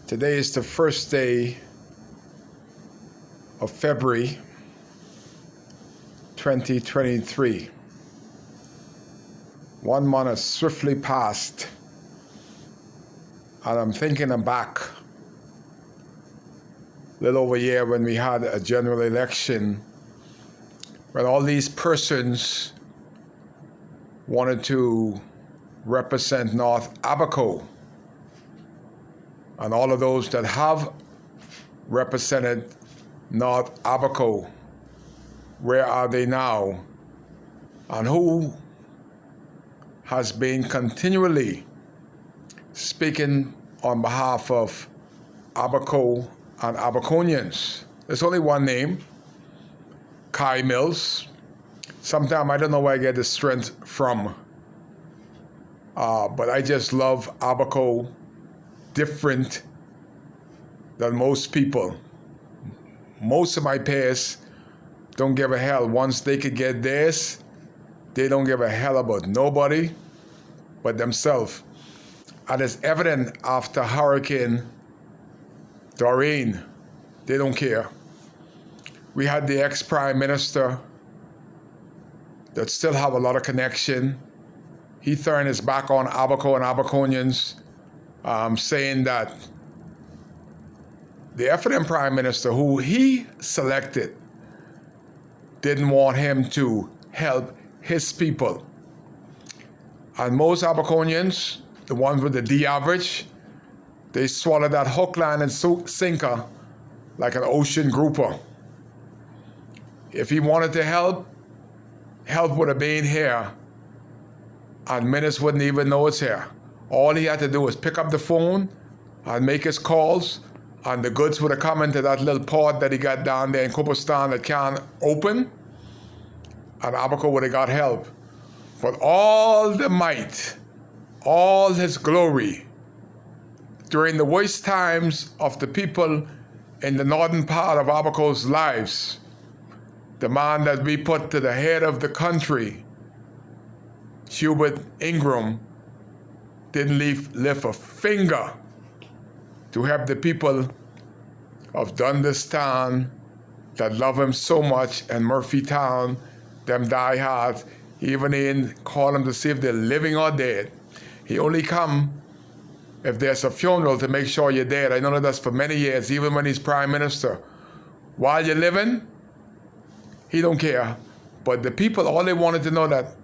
Today is the first day of February 2023. 1 month has swiftly passed, and I'm thinking back a little over a year when we had a general election, when all these persons wanted to represent North Abaco. And all of those that have represented North Abaco, where are they now? And who has been continually speaking on behalf of Abaco and Abaconians? There's only one name, Kai Mills. Sometimes I don't know where I get the strength from, but I just love Abaco different than most people. Most of my peers don't give a hell. Once they could get theirs, they don't give a hell about nobody but themselves. And it's evident after Hurricane Dorian, they don't care. We had the ex-prime minister that still have a lot of connection. He turned his back on Abaco and Abaconians, saying that the Effingham Prime Minister, who he selected, didn't want him to help his people. And most Abaconians, the ones with the D average, they swallowed that hook, line, and sinker like an ocean grouper. If he wanted to help would have been here, and ministers wouldn't even know it's here. All he had to do was pick up the phone and make his calls, and the goods would have come into that little port that he got down there in Cooperstown that can't open, and Abaco would have got help. But all the might, all his glory, during the worst times of the people in the northern part of Abaco's lives, the man that we put to the head of the country, Hubert Ingraham, didn't lift a finger to help the people of Dundas Town that love him so much, and Murphytown, them diehards. He even didn't call them to see if they're living or dead. He only come if there's a funeral to make sure you're dead. I know that's for many years, even when he's prime minister. While you're living, he don't care. But the people, all they wanted to know that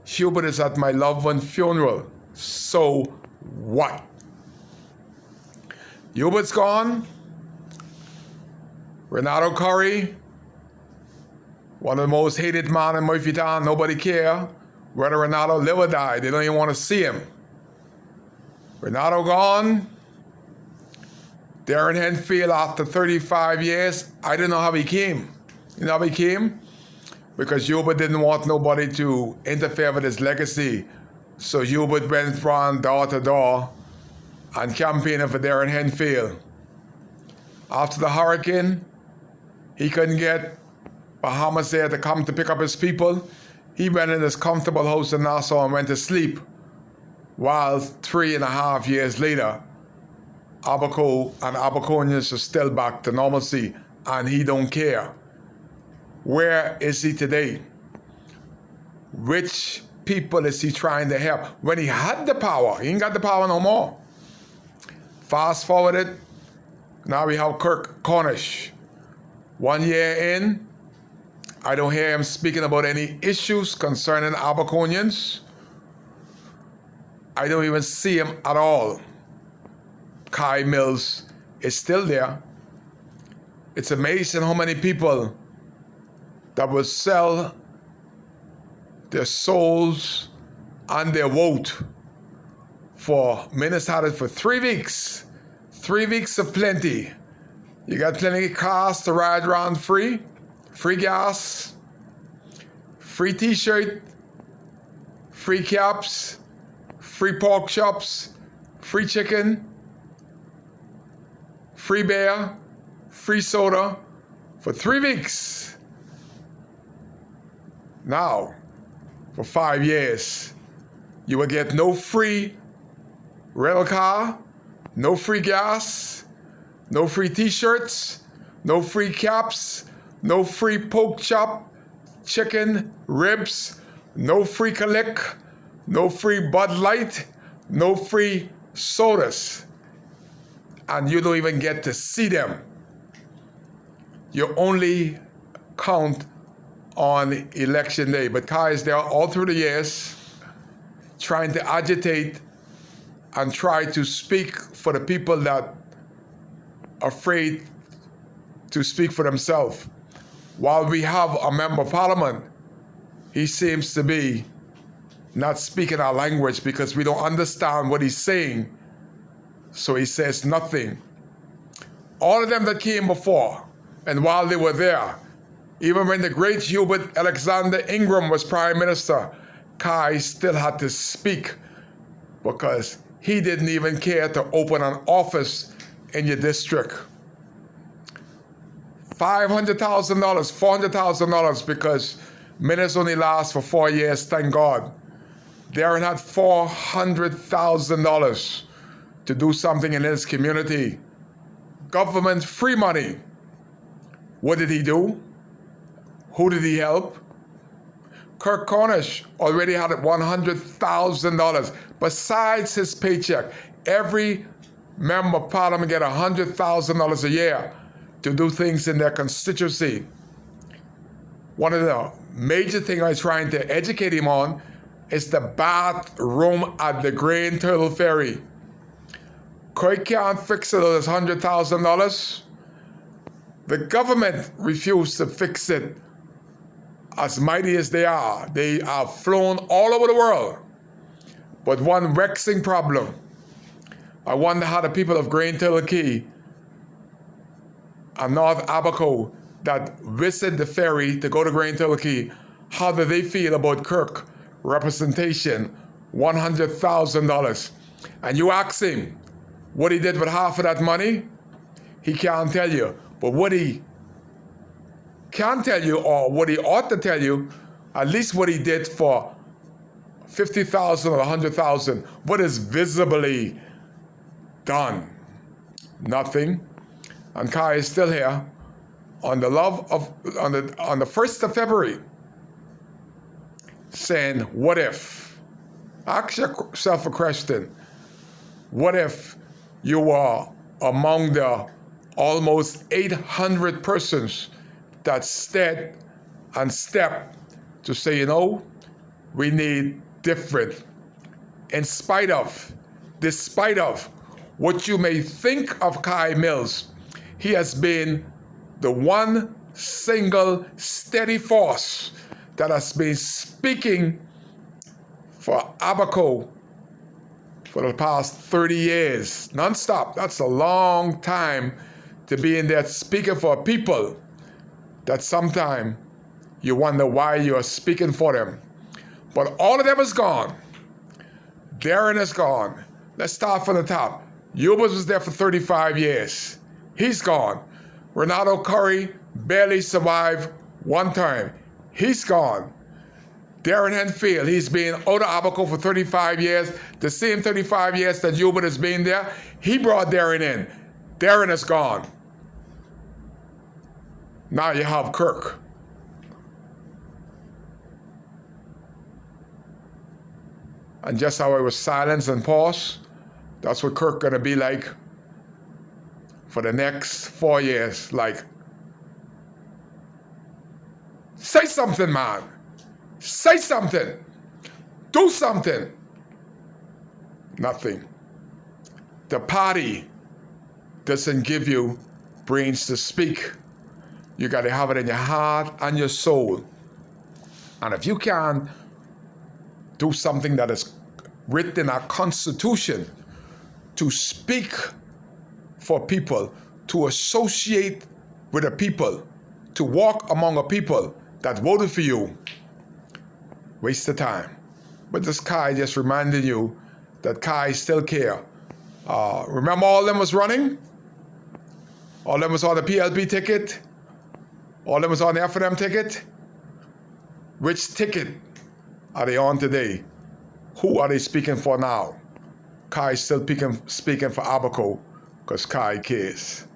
Hubert is at my loved one's funeral. So what? Hubert's gone. Renato Curry, one of the most hated men in Murphytown, nobody care whether Renato live or die. They don't even want to see him. Renato gone. Darren Henfield, after 35 years, I don't know how he came. You know how he came? Because Hubert didn't want nobody to interfere with his legacy. So Hubert went from door to door and campaigning for Darren Henfield. After the hurricane, he couldn't get Bahamas there to come to pick up his people. He went in his comfortable house in Nassau and went to sleep. While 3.5 years later, Abaco and Abaconians are still back to normalcy, and he don't care. Where is he today? Which people is he trying to help? When he had the power, he ain't got the power no more. Fast forwarded, now we have Kirk Cornish. 1 year in, I don't hear him speaking about any issues concerning Abaconians. I don't even see him at all. Kai Mills is still there. It's amazing how many people that will sell their souls and their vote for ministers had it for 3 weeks. 3 weeks of plenty. You got plenty of cars to ride around free gas, free t-shirt, free caps, free pork chops, free chicken, free beer, free soda for 3 weeks. Now, for 5 years, you will get no free rental car, No free gas, no free t-shirts, no free caps, no free pork chop, chicken, ribs, no free Calick, no free Bud Light, no free sodas. And you don't even get to see them. You only count on election day. But Kai is there all through the years trying to agitate and try to speak for the people that are afraid to speak for themselves. While we have a member of parliament, he seems to be not speaking our language because we don't understand what he's saying, so he says nothing. All of them that came before, and while they were there, even when the great Hubert Alexander Ingram was Prime Minister, Kai still had to speak because he didn't even care to open an office in your district. $500,000, $400,000 because minutes only last for 4 years, thank God. Darren had $400,000 to do something in his community. Government free money. What did he do? Who did he help? Kirk Cornish already had $100,000. Besides his paycheck, every member of parliament get $100,000 a year to do things in their constituency. One of the major things I'm trying to educate him on is the bathroom at the Grain Turtle Ferry. Kirk can't fix it with his $100,000. The government refused to fix it. As mighty as they are flown all over the world. But one vexing problem, I wonder how the people of Grain Turtle Key and North Abaco that visit the ferry to go to Grain Turtle Key, how do they feel about Kirk representation, $100,000? And you ask him what he did with half of that money, he can't tell you. But what he can tell you, or what he ought to tell you, at least what he did for $50,000 or $100,000, what is visibly done? Nothing. And Kai is still here on the 1st of February, saying, what if? Ask yourself a question. What if you are among the almost 800 persons that stood and stepped to say, you know, we need different. Despite of what you may think of Kai Mills, he has been the one single steady force that has been speaking for Abaco for the past 30 years, nonstop. That's a long time to be in there speaking for people that sometimes you wonder why you're speaking for them. But all of them is gone. Darren is gone. Let's start from the top. Hubert was there for 35 years. He's gone. Renato Curry barely survived one term. He's gone. Darren Henfield, he's been out of Abaco for 35 years. The same 35 years that Hubert has been there, he brought Darren in. Darren is gone. Now you have Kirk. And just how I was silenced and paused, that's what Kirk gonna be like for the next 4 years. Like, say something, man. Say something. Do something. Nothing. The party doesn't give you brains to speak. You got to have it in your heart and your soul. And if you can do something that is written in our Constitution, to speak for people, to associate with a people, to walk among a people that voted for you, waste of time. But this Kai just reminded you that Kai still care. Remember all of them was running? All of them was on the PLP ticket? All of them was on the F&M ticket? Which ticket are they on today? Who are they speaking for now? Kai still speaking for Abaco, because Kai cares.